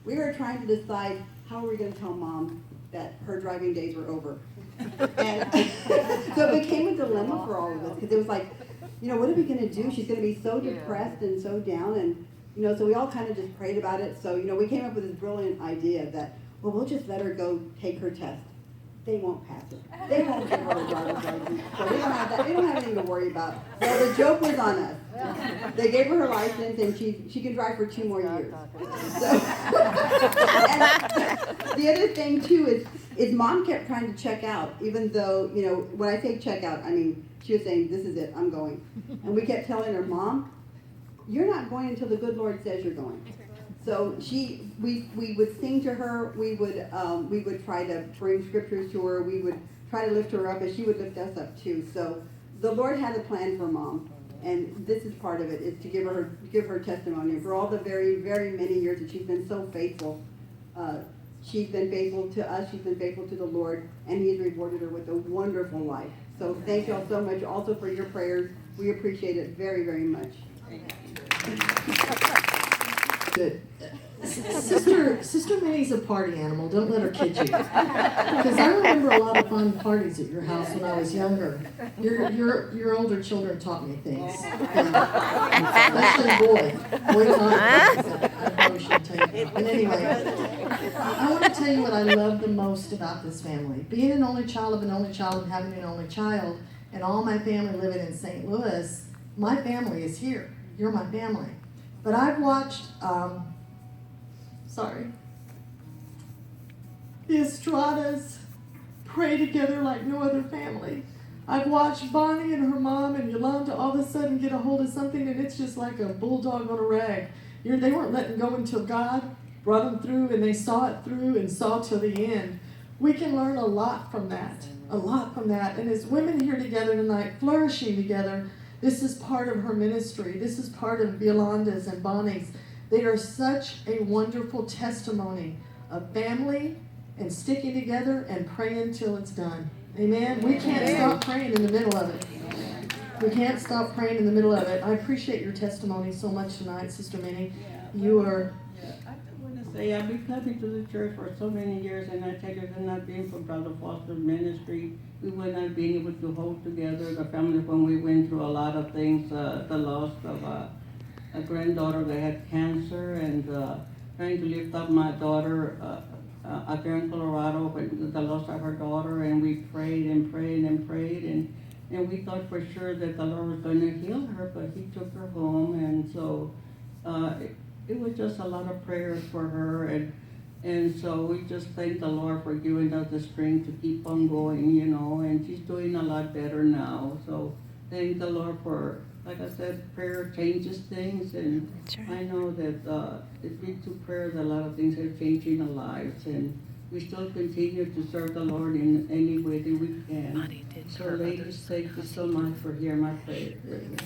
we were trying to decide how were we going to tell Mom that her driving days were over. And so it became a dilemma for all of us, because it was like, what are we going to do? She's going to be so depressed and so down, and so we all kind of just prayed about it. So we came up with this brilliant idea that, well, we'll just let her go take her test. They won't pass it. They won't give her a driver's license. So we don't have that. We don't have anything to worry about. So the joke was on us. They gave her license, and she can drive for 2 more years. So, and the other thing too is Mom kept trying to check out, even though when I say check out, I mean she was saying, "This is it, I'm going," and we kept telling her, "Mom, you're not going until the good Lord says you're going." So we would sing to her, we would try to bring scriptures to her, we would try to lift her up, and she would lift us up too. So the Lord had a plan for Mom, and this is part of it, is to give her testimony for all the very, very many years that she's been so faithful. She's been faithful to us, she's been faithful to the Lord, and He's rewarded her with a wonderful life. So thank you all so much also for your prayers. We appreciate it very, very much. Good. Sister Minnie's a party animal. Don't let her kid you. Because I remember a lot of fun parties at your house when I was younger. Your older children taught me things. Especially boy taught me things. I probably should tell you. But anyway, I want to tell you what I love the most about this family. Being an only child of an only child and having an only child, and all my family living in St. Louis, my family is here. You're my family. But I've watched, the Estradas pray together like no other family. I've watched Bonnie and her mom and Yolanda all of a sudden get a hold of something, and it's just like a bulldog on a rag. They weren't letting go until God brought them through, and they saw it through and saw till the end. We can learn a lot from that, And as women here together tonight, flourishing together, this is part of her ministry. This is part of Yolanda's and Bonnie's. They are such a wonderful testimony of family and sticking together and praying till it's done. Amen? We can't stop praying in the middle of it. We can't stop praying in the middle of it. I appreciate your testimony so much tonight, Sister Minnie. You are... I want to say, I've been coming to the church for so many years, and I tell you, if it not being for Brother Foster's ministry, we would not be able to hold together the family when we went through a lot of things, the loss of a granddaughter that had cancer, and trying to lift up my daughter out there in Colorado, with the loss of her daughter, and we prayed and prayed and prayed, and we thought for sure that the Lord was going to heal her, but He took her home, and so it was just a lot of prayers for her, and so we just thank the Lord for giving us the strength to keep on going, and she's doing a lot better now. So thank the Lord for, like I said, prayer changes things, and I know that it's been through prayers a lot of things are changing our lives, and we still continue to serve the Lord in any way that we can. So ladies, thank you so much for hearing my prayer.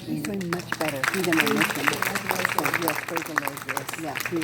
He's doing much better. He's going to listen. Yes, praise the Lord. Yes. Yeah, he